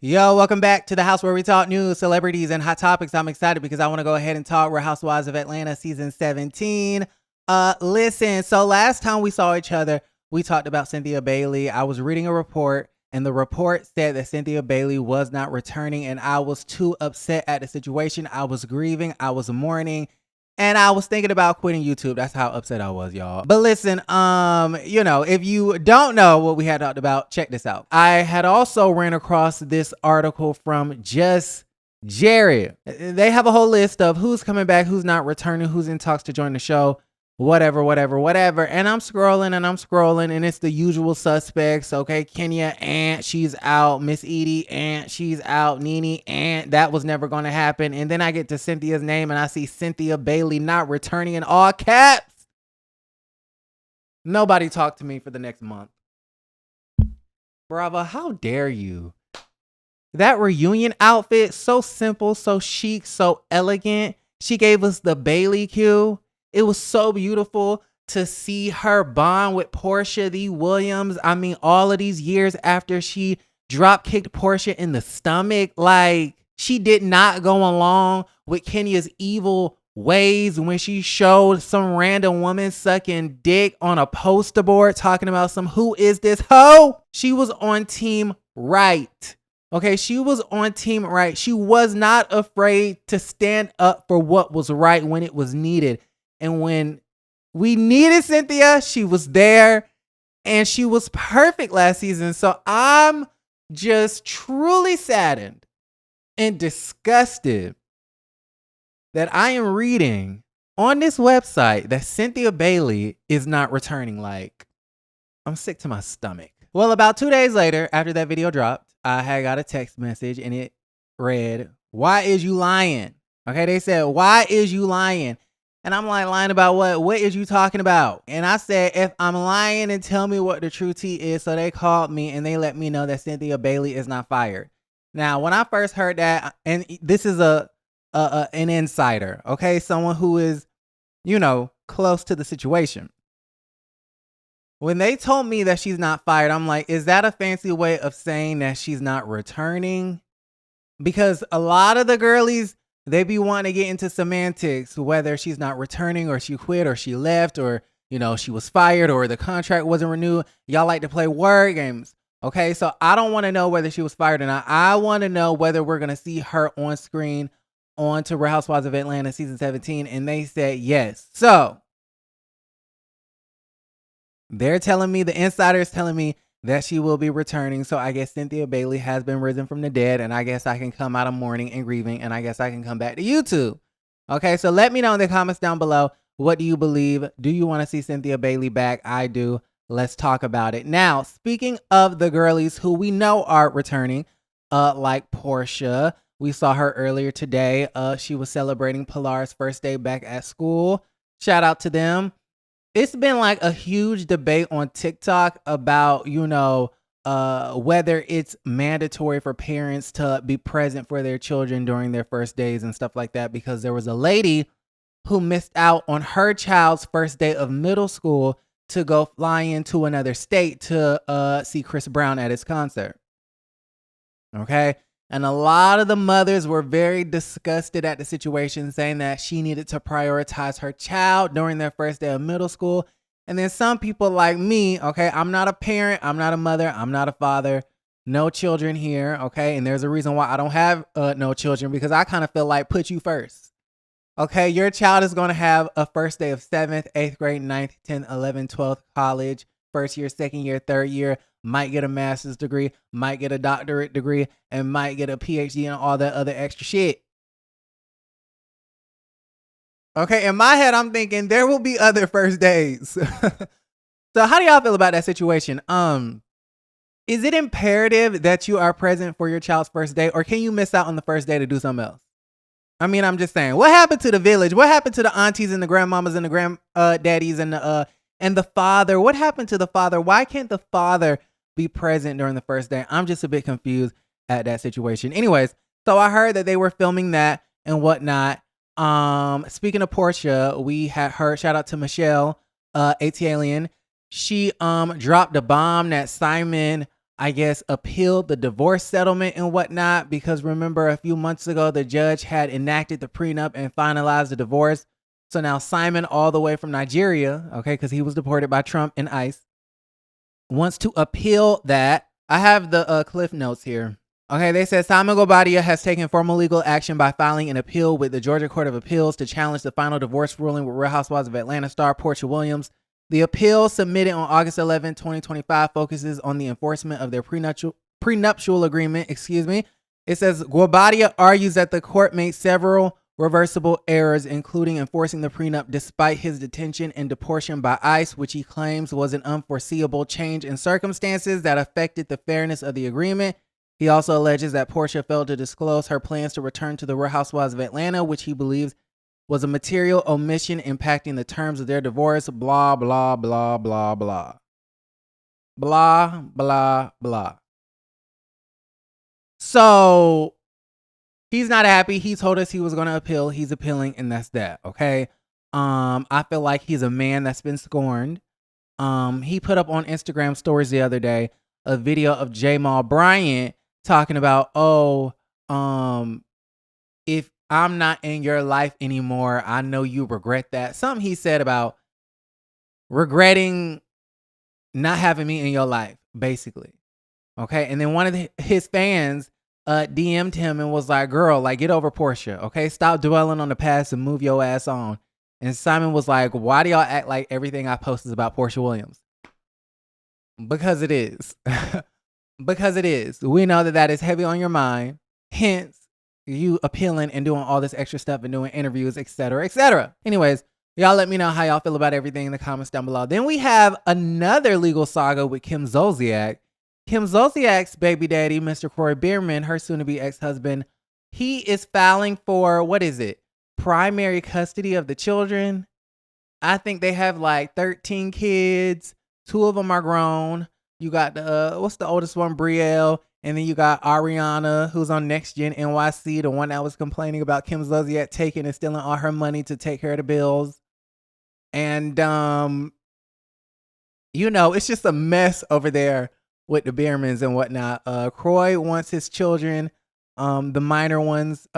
Yo, welcome back to the house where we talk news, celebrities, and hot topics. I'm excited because I want to go ahead and talk Real Housewives of Atlanta season 17. Listen, so last time we saw each other, we talked about Cynthia Bailey. I was reading a report, and the report said that Cynthia Bailey was not returning, and I was too upset at the situation. I was grieving, I was mourning, and I was thinking about quitting YouTube. That's how upset I was, y'all. But listen, if you don't know what we had talked about, check this out. I had also ran across this article from Just Jared. They have a whole list of who's coming back, who's not returning, who's in talks to join the show, whatever. And I'm scrolling, and it's the usual suspects. Okay, Kenya, and she's out. Miss Edie, and she's out. Nene, and that was never going to happen. And then I get to Cynthia's name, and I see Cynthia Bailey not returning in all caps. Nobody talked to me for the next month. Bravo, how dare you? That reunion outfit, so simple, so chic, so elegant. She gave us the Bailey cue. It was so beautiful to see her bond with Portia the Williams. I mean, all of these years after she drop kicked Portia in the stomach, like she did not go along with Kenya's evil ways when she showed some random woman sucking dick on a poster board talking about some who is this hoe? She was on team right. Okay, she was on team right. She was not afraid to stand up for what was right when it was needed. And when we needed Cynthia, she was there, and she was perfect last season. So I'm just truly saddened and disgusted that I am reading on this website that Cynthia Bailey is not returning. Like, I'm sick to my stomach. Well, about 2 days later, after that video dropped, I had got a text message, and it read, "Why is you lying?" Okay, they said, "Why is you lying?" And I'm like, lying about what? What is you talking about? And I said, if I'm lying, then tell me what the true tea is. So they called me, and they let me know that Cynthia Bailey is not fired. Now, when I first heard that, and this is an insider, okay? Someone who is, close to the situation. When they told me that she's not fired, I'm like, is that a fancy way of saying that she's not returning? Because a lot of the girlies, they be wanting to get into semantics, whether she's not returning or she quit or she left or, she was fired or the contract wasn't renewed. Y'all like to play word games. Okay, so I don't want to know whether she was fired or not. I want to know whether we're going to see her on screen on to Real Housewives of Atlanta season 17. And they said yes. So they're telling me, the insider is telling me that she will be returning. So I guess Cynthia Bailey has been risen from the dead, and I guess I can come out of mourning and grieving, and I guess I can come back to YouTube. Okay, so let me know in the comments down below. What do you believe? Do you want to see Cynthia Bailey back? I do. Let's talk about it. Now, speaking of the girlies who we know are returning, like Portia, we saw her earlier today. She was celebrating Pilar's first day back at school. Shout out to them. It's been like a huge debate on TikTok about, whether it's mandatory for parents to be present for their children during their first days and stuff like that, because there was a lady who missed out on her child's first day of middle school to go fly into another state to see Chris Brown at his concert. Okay. And a lot of the mothers were very disgusted at the situation, saying that she needed to prioritize her child during their first day of middle school. And then some people like me, okay, I'm not a parent, I'm not a mother, I'm not a father, no children here, okay? And there's a reason why I don't have no children, because I kind of feel like put you first. Okay, your child is going to have a first day of 7th, 8th grade, 9th, 10th, 11th, 12th, college, first year, second year, third year, might get a master's degree, might get a doctorate degree, and might get a PhD and all that other extra shit. Okay, in my head, I'm thinking there will be other first days. So how do y'all feel about that situation? Is it imperative that you are present for your child's first day, or can you miss out on the first day to do something else? I mean, I'm just saying, what happened to the village? What happened to the aunties and the grandmamas and the granddaddies and the father? What happened to the father? Why can't the father be present during the first day? I'm just a bit confused at that situation. Anyways, so I heard that they were filming that and whatnot. Speaking of Portia, we had heard, shout out to Michelle, AT Alien. She dropped a bomb that Simon I guess, appealed the divorce settlement and whatnot, because remember a few months ago, the judge had enacted the prenup and finalized the divorce. So now Simon, all the way from Nigeria, okay, because he was deported by Trump and ICE, wants to appeal that. I have the cliff notes here. Okay, they said Simon Gobadia has taken formal legal action by filing an appeal with the Georgia Court of Appeals to challenge the final divorce ruling with Real Housewives of Atlanta star Portia Williams. The appeal, submitted on August 11, 2025, focuses on the enforcement of their prenuptial agreement. It says Gobadia argues that the court made several reversible errors, including enforcing the prenup despite his detention and deportation by ICE, which he claims was an unforeseeable change in circumstances that affected the fairness of the agreement. He also alleges that Portia failed to disclose her plans to return to the Real Housewives of Atlanta, which he believes was a material omission impacting the terms of their divorce. Blah, blah, blah, blah, blah. Blah, blah, blah. So he's not happy. He told us he was going to appeal. He's appealing, and that's that, okay? I feel like he's a man that's been scorned. He put up on Instagram stories the other day a video of Jamal Bryant talking about, if I'm not in your life anymore, I know you regret that. Something he said about regretting not having me in your life, basically. Okay. And then one of his fans DM'd him and was like, girl, like, get over Portia. Okay. Stop dwelling on the past and move your ass on. And Simon was like, why do y'all act like everything I post is about Portia Williams? Because it is. Because it is. We know that is heavy on your mind. Hence, you appealing and doing all this extra stuff and doing interviews, etc., etc. Anyways, y'all let me know how y'all feel about everything in the comments down below. Then we have another legal saga with Kim Zolciak. Kim Zolciak's baby daddy, Mr. Corey Biermann, her soon-to-be ex-husband, he is filing for, primary custody of the children. I think they have like 13 kids. 2 of them are grown. You got what's the oldest one, Brielle, and then you got Ariana, who's on Next Gen NYC, the one that was complaining about Kim Zolciak taking and stealing all her money to take care of the bills. And it's just a mess over there with the Biermanns and whatnot. Croy wants his children, the minor ones,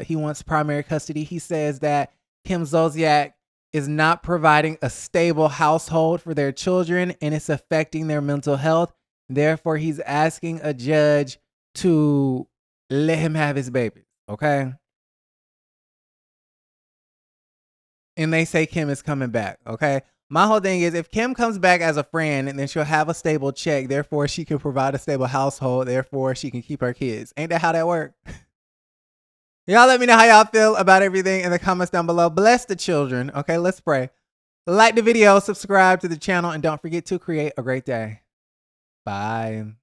he wants primary custody. He says that Kim Zolciak is not providing a stable household for their children and it's affecting their mental health. Therefore, he's asking a judge to let him have his babies, okay? And they say Kim is coming back, okay? My whole thing is, if Kim comes back as a friend, and then she'll have a stable check, therefore she can provide a stable household, therefore she can keep her kids. Ain't that how that works? Y'all let me know how y'all feel about everything in the comments down below. Bless the children. Okay, let's pray. Like the video, subscribe to the channel, and don't forget to create a great day. Bye.